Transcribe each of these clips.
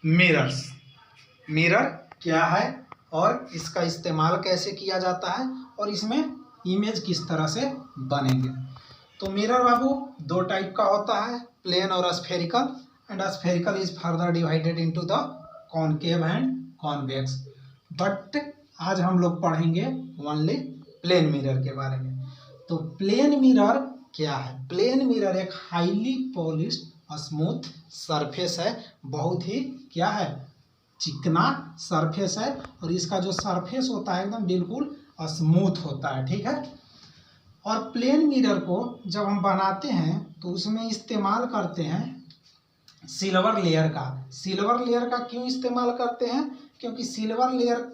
Mirrors. Mirror क्या है और इसका इस्तेमाल कैसे किया जाता है और इसमें इमेज किस तरह से बनेंगे। तो मिरर बाबू दो टाइप का होता है, प्लेन और spherical, and spherical is further divided into the concave and convex. But आज हम लोग पढ़ेंगे ओनली प्लेन मिरर के बारे में। तो प्लेन मिरर क्या है? प्लेन मिरर एक हाईली पॉलिश्ड स्मूथ सरफेस है, बहुत ही क्या है, चिकना सरफेस है, और इसका जो सरफेस होता है एकदम बिल्कुल स्मूथ होता है, ठीक है। और प्लेन मिरर को जब हम बनाते हैं तो उसमें इस्तेमाल करते हैं सिल्वर लेयर का। सिल्वर लेयर का क्यों इस्तेमाल करते हैं? क्योंकि सिल्वर लेयर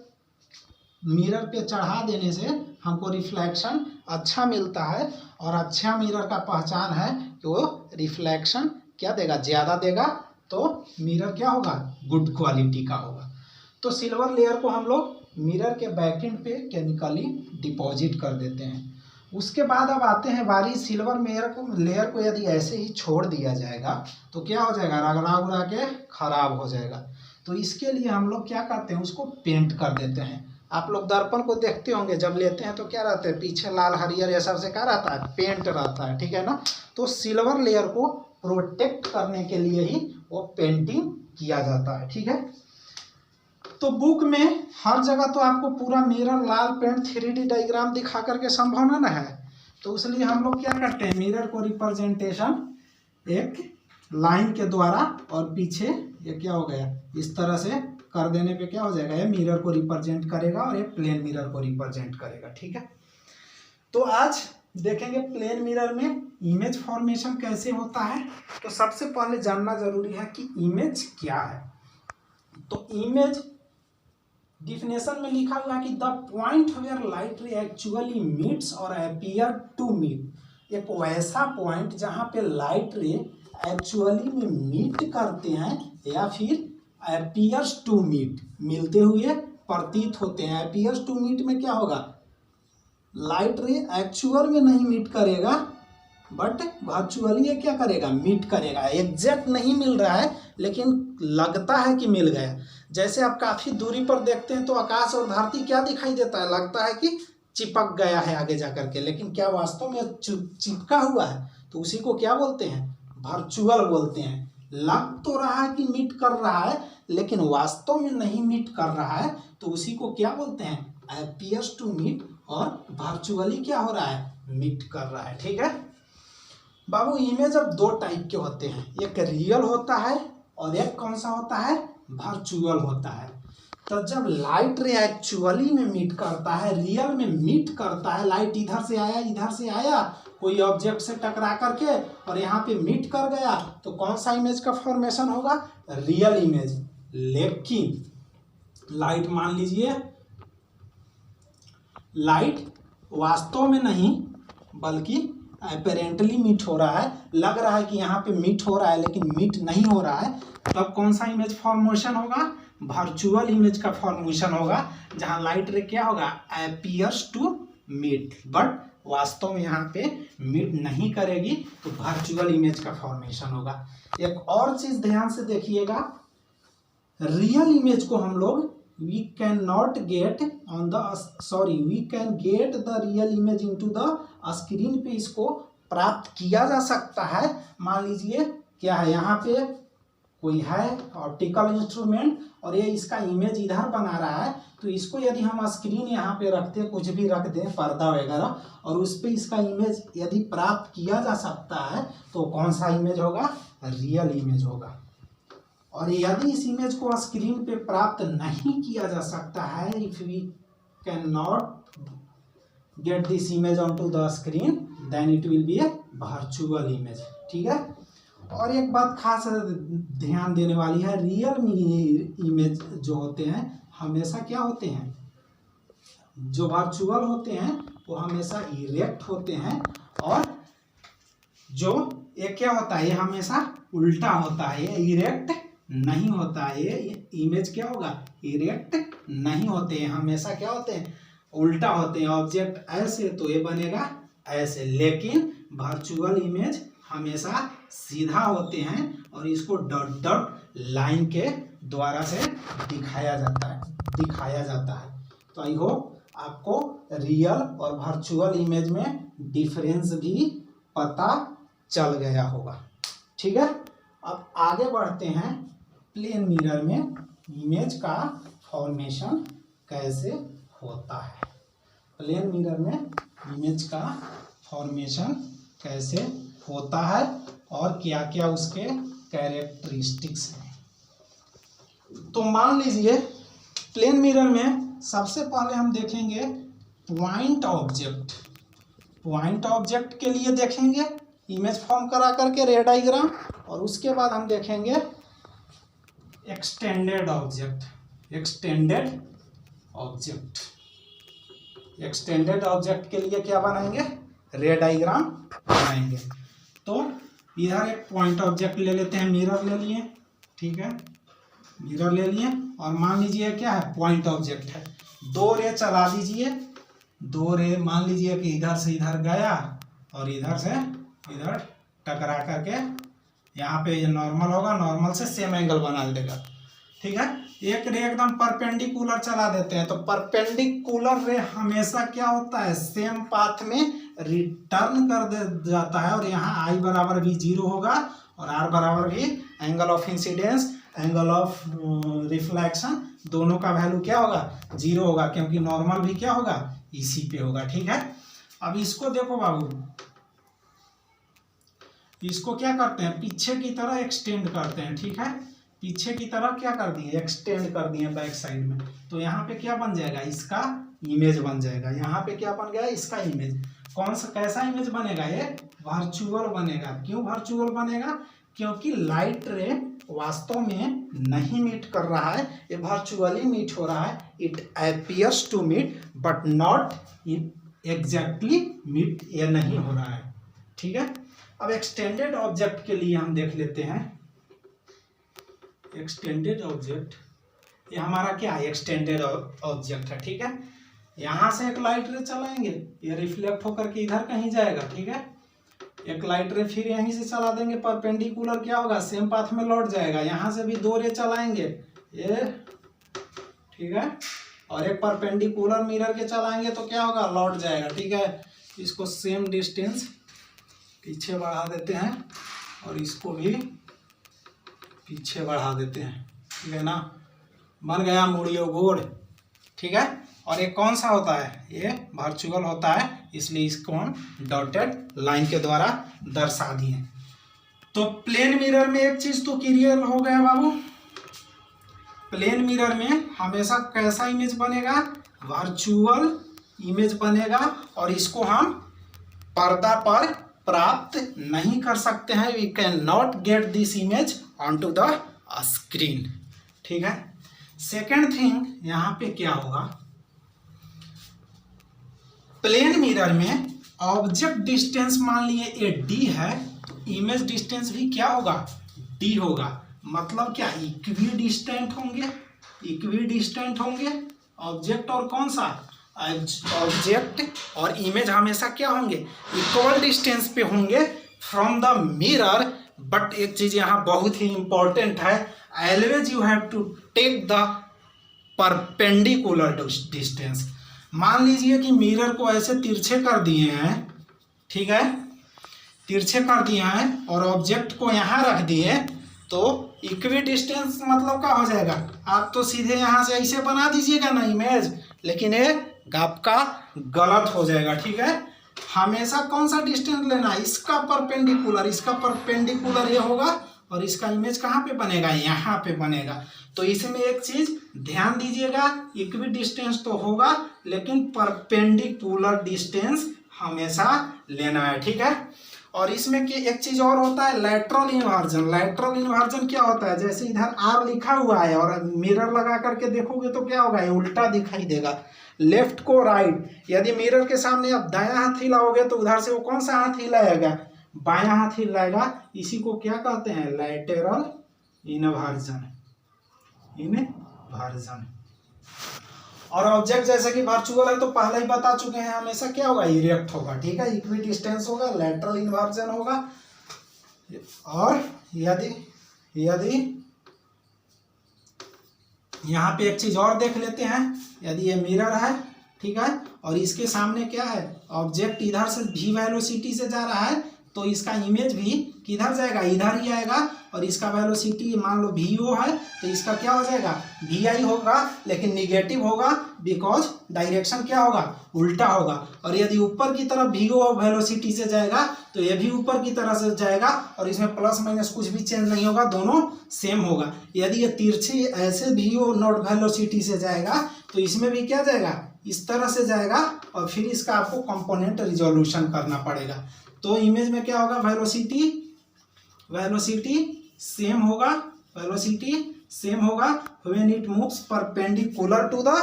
मिरर पे चढ़ा देने से हमको रिफ्लेक्शन अच्छा मिलता है, और अच्छा मिरर का पहचान है कि वो रिफ्लेक्शन क्या देगा, ज़्यादा देगा, तो मिरर क्या होगा, गुड क्वालिटी का होगा। तो सिल्वर लेयर को हम लोग मिरर के बैकेंड पे केमिकली डिपॉजिट कर देते हैं। उसके बाद अब आते हैं बारी सिल्वर लेयर को यदि ऐसे ही छोड़ दिया जाएगा तो क्या हो जाएगा, रगड़ा उगड़ा के खराब हो जाएगा। तो इसके लिए हम लोग क्या करते हैं, उसको पेंट कर देते हैं। आप लोग दर्पण को देखते होंगे, जब लेते हैं तो क्या रहता है, पीछे लाल हरियर ये सब से क्या रहता है, पेंट रहता है, ठीक है ना। तो सिल्वर लेयर को प्रोटेक्ट करने के लिए ही वो पेंटिंग किया जाता है, ठीक है। तो बुक में हर जगह तो आपको पूरा मिरर लाल पेंट 3D डायग्राम दिखा करके संभव न है, तो इसलिए हम लोग क्या करते हैं, मिरर को रिप्रेजेंटेशन एक लाइन के द्वारा, और पीछे ये क्या हो गया, इस तरह से कर देने पे क्या हो जाएगा, ये मिरर को रिप्रेजेंट करेगा और ये प्लेन मिरर को रिप्रेजेंट करेगा, ठीक है। तो आज देखेंगे प्लेन मिरर में इमेज फॉर्मेशन कैसे होता है। तो सबसे पहले जानना जरूरी है कि इमेज क्या है। तो इमेज डिफिनेशन में लिखा हुआ है कि the point where light ray actually meets or appear to meet. एक वैसा पॉइंट जहां पे लाइट रे एक्चुअली में मीट करते हैं या फिर अपीयर्स टू मीट, मिलते हुए प्रतीत होते हैं। अपीयर्स टू मीट में क्या होगा, लाइट रे एक्चुअल में नहीं मीट करेगा, बट वर्चुअली ये क्या करेगा, मीट करेगा। एग्जैक्ट नहीं मिल रहा है लेकिन लगता है कि मिल गया। जैसे आप काफ़ी दूरी पर देखते हैं तो आकाश और धरती क्या दिखाई देता है, लगता है कि चिपक गया है आगे जा करके, लेकिन क्या वास्तव में चिपका हुआ है, तो उसी को क्या बोलते हैं, वर्चुअल बोलते हैं। लग तो रहा है कि मीट कर रहा है लेकिन वास्तव में नहीं मीट कर रहा है, तो उसी को क्या बोलते हैं, अपीयर्स टू मीट, और वर्चुअली क्या हो रहा है, मीट कर रहा है, ठीक है। बाबू इमेज अब दो टाइप के होते हैं, एक रियल होता है और एक कौन सा होता है, वर्चुअल होता है। तो जब लाइट रे एक्चुअली में मीट करता है, रियल में मीट करता है, लाइट इधर से आया कोई ऑब्जेक्ट से टकरा करके और यहाँ पे मीट कर गया, तो कौन सा इमेज का फॉर्मेशन होगा, रियल इमेज। लेकिन लाइट मान लीजिए, लाइट वास्तव में नहीं बल्कि अपेरेंटली मीट हो रहा है, लग रहा है कि यहाँ पे मीट हो रहा है लेकिन मीट नहीं हो रहा है, तब कौन सा इमेज फॉर्मेशन होगा, वर्चुअल इमेज का फॉर्मेशन होगा, जहाँ लाइट रे क्या होगा, अपीयर्स टू मीट, बट वास्तव में यहाँ पे मीट नहीं करेगी, तो वर्चुअल इमेज का फॉर्मेशन होगा। एक और चीज ध्यान से देखिएगा, रियल इमेज को हम लोग we can get the real image into the screen पे इसको प्राप्त किया जा सकता है। मान लीजिए क्या है, यहाँ पे कोई है ऑप्टिकल इंस्ट्रूमेंट और ये इसका इमेज इधर बना रहा है, तो इसको यदि हम स्क्रीन यहाँ पे रखते, कुछ भी रख दें, पर्दा वगैरह, और उस पर इसका इमेज यदि प्राप्त किया जा सकता है, तो कौन सा इमेज होगा, रियल इमेज होगा। और यदि इस इमेज को स्क्रीन पे प्राप्त नहीं किया जा सकता है, if we can not get this image on to the screen, then it will be a virtual image, ठीक है। और एक बात खास ध्यान देने वाली है, रियल इमेज जो होते हैं हमेशा क्या होते हैं, जो वर्चुअल होते हैं वो हमेशा इरेक्ट होते हैं, और जो ये क्या होता है, ये हमेशा उल्टा होता है, ये इरेक्ट नहीं होता है। ये इमेज क्या होगा, इरेक्ट नहीं होते हैं, हमेशा क्या होते हैं, उल्टा होते हैं। ऑब्जेक्ट ऐसे तो ये बनेगा ऐसे, लेकिन वर्चुअल इमेज हमेशा सीधा होते हैं और इसको डॉट डॉट लाइन के द्वारा से दिखाया जाता है। तो आई होप आपको रियल और वर्चुअल इमेज में डिफरेंस भी पता चल गया होगा। ठीक है, अब आगे बढ़ते हैं। प्लेन मिरर में इमेज का फॉर्मेशन कैसे होता है। प्लेन मिरर में इमेज का फॉर्मेशन कैसे होता है और क्या क्या उसके कैरेक्टरिस्टिक्स हैं। तो मान लीजिए प्लेन मिरर में सबसे पहले हम देखेंगे पॉइंट ऑब्जेक्ट के लिए देखेंगे इमेज फॉर्म करा करके रे डायग्राम, और उसके बाद हम देखेंगे एक्सटेंडेड ऑब्जेक्ट के लिए क्या बनाएंगे, रे डायग्राम बनाएंगे। तो इधर एक पॉइंट ऑब्जेक्ट ले लेते हैं, मिरर ले लिए, ठीक है, मिरर ले लिए, और मान लीजिए क्या है, पॉइंट ऑब्जेक्ट है। दो रे चला दीजिए, दो रे मान लीजिए कि इधर से इधर गया और इधर से इधर टकरा करके यहाँ पे ये नॉर्मल होगा, नॉर्मल से सेम एंगल बना देगा। ठीक है, एक रे एकदम परपेंडिकुलर चला देते हैं। तो परपेंडिकुलर रे हमेशा क्या होता है, सेम पाथ में रिटर्न कर दे जाता है, और यहाँ आई बराबर भी 0 होगा और आर बराबर भी angle of incidence, angle of reflection, दोनों का वैल्यू क्या होगा, 0 होगा, क्योंकि नॉर्मल भी क्या होगा, इसी पे होगा। ठीक है, अब इसको देखो बाबू, इसको क्या करते हैं, पीछे की तरह एक्सटेंड करते हैं। ठीक है, पीछे की तरह क्या कर दिए, एक्सटेंड कर दिए बैक साइड में। तो यहाँ पे क्या बन जाएगा, इसका इमेज बन जाएगा। यहाँ पे क्या बन गया, इसका इमेज। कौन सा कैसा इमेज बनेगा, ये वर्चुअल बनेगा। क्यों वर्चुअल बनेगा, क्योंकि लाइट रे वास्तव में नहीं मीट कर रहा है, ये वर्चुअली मीट हो रहा है। It appears to meet but not exactly meet, ये नहीं हो रहा है। ठीक है, अब एक्सटेंडेड ऑब्जेक्ट के लिए हम देख लेते हैं। एक्सटेंडेड ऑब्जेक्ट, ये हमारा क्या है, एक्सटेंडेड ऑब्जेक्ट है। ठीक है, यहाँ से एक लाइट रे चलाएंगे, ये रिफ्लेक्ट होकर के इधर कहीं जाएगा। ठीक है, एक लाइट रे फिर यहीं से चला देंगे, परपेंडिकुलर क्या होगा, सेम पाथ में लौट जाएगा। यहाँ से भी दो रे चलाएंगे ये, ठीक है, और एक परपेंडिकुलर मिरर के चलाएंगे तो क्या होगा, लौट जाएगा। ठीक है, इसको सेम डिस्टेंस पीछे बढ़ा देते हैं और इसको भी पीछे बढ़ा देते हैं। ठीक है ना, बन गया मुड़ियो गोड़। ठीक है, और ये कौन सा होता है, ये वर्चुअल होता है, इसलिए इसको हम डॉटेड लाइन के द्वारा दर्शा दिए। तो प्लेन मिरर में एक चीज तो क्लियर हो गया बाबू, प्लेन मिरर में हमेशा कैसा इमेज बनेगा, वर्चुअल इमेज बनेगा, और इसको हम पर्दा पर प्राप्त नहीं कर सकते हैं। We can not get this image on to the screen. ठीक है, सेकेंड थिंग यहाँ पे क्या होगा, प्लेन मिरर में ऑब्जेक्ट डिस्टेंस मान लिए ये डी है, तो इमेज डिस्टेंस भी क्या होगा, डी होगा। मतलब क्या, इक्वी डिस्टेंट होंगे ऑब्जेक्ट और कौन सा, ऑब्जेक्ट और इमेज हमेशा क्या होंगे, इक्वल डिस्टेंस पे होंगे फ्रॉम द मिरर। बट एक चीज यहाँ बहुत ही इंपॉर्टेंट है, always you have to take the perpendicular distance. मान लीजिए कि मिरर को ऐसे तिरछे कर दिए हैं, ठीक है, तिरछे कर दिए हैं और ऑब्जेक्ट को यहाँ रख दिए, तो इक्वी डिस्टेंस मतलब क्या हो जाएगा, आप तो सीधे यहाँ से ऐसे बना दीजिएगा ना इमेज, लेकिन ये आपका गलत हो जाएगा। ठीक है, हमेशा कौन सा डिस्टेंस लेना है, इसका परपेंडिकुलर ये होगा, और इसका इमेज कहाँ पे बनेगा, यहाँ पे बनेगा। तो इसमें एक चीज ध्यान दीजिएगा, इक्वी डिस्टेंस तो होगा लेकिन परपेंडिकुलर डिस्टेंस हमेशा लेना है। ठीक है, और इसमें कि एक चीज और होता है, लैटरल इन्वर्जन। लैटरल इन्वर्जन क्या होता है, जैसे इधर आर लिखा हुआ है और मिरर लगा करके देखोगे तो क्या होगा, ये उल्टा दिखाई देगा, लेफ्ट को राइट। यदि मिरर के सामने आप दायां हाथ हिलाओगे तो उधर से वो कौन सा हाथ हिलाएगा, बायां हाथ हिलाएगा। इसी को क्या कहते हैं, लैटरल इन्वर्जन। और ऑब्जेक्ट जैसे कि वर्चुअल है तो पहले ही बता चुके हैं, हमेशा क्या होगा, इरेक्ट होगा। ठीक है, इक्वी डिस्टेंस होगा, लैटरल इन्वर्जन होगा। और यदि यदि यहाँ पे एक चीज और देख लेते हैं, यदि ये मिरर है, ठीक है, और इसके सामने क्या है, ऑब्जेक्ट इधर से v वेलोसिटी से जा रहा है, तो इसका इमेज भी किधर जाएगा, इधर ही आएगा, और इसका वेलोसिटी मान लो vo है, तो इसका क्या हो जाएगा, vi होगा, लेकिन निगेटिव होगा, बिकॉज डायरेक्शन क्या होगा, उल्टा होगा। और यदि ऊपर की तरफ vo वेलोसिटी से जाएगा तो ये भी ऊपर की तरह से जाएगा, और इसमें प्लस माइनस कुछ भी चेंज नहीं होगा, दोनों सेम होगा। यदि ये तिरछी ऐसे vo नॉट वेलोसिटी से जाएगा तो इसमें भी क्या जाएगा, इस तरह से जाएगा, और फिर इसका आपको कंपोनेंट रिजोल्यूशन करना पड़ेगा। तो इमेज में क्या होगा, वेलोसिटी सेम होगा, वेलोसिटी सेम होगा when it moves perpendicular to the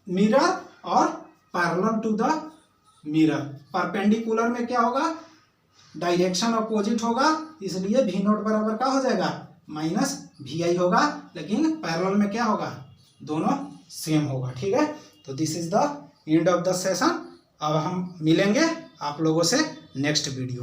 mirror और parallel to the mirror. Perpendicular में क्या होगा, डायरेक्शन अपोजिट होगा, इसलिए v नॉट बराबर क्या हो जाएगा, माइनस vi होगा, लेकिन पैरेलल में क्या होगा, दोनों सेम होगा। ठीक है, तो this is the end of the session. अब हम मिलेंगे आप लोगों से नेक्स्ट वीडियो।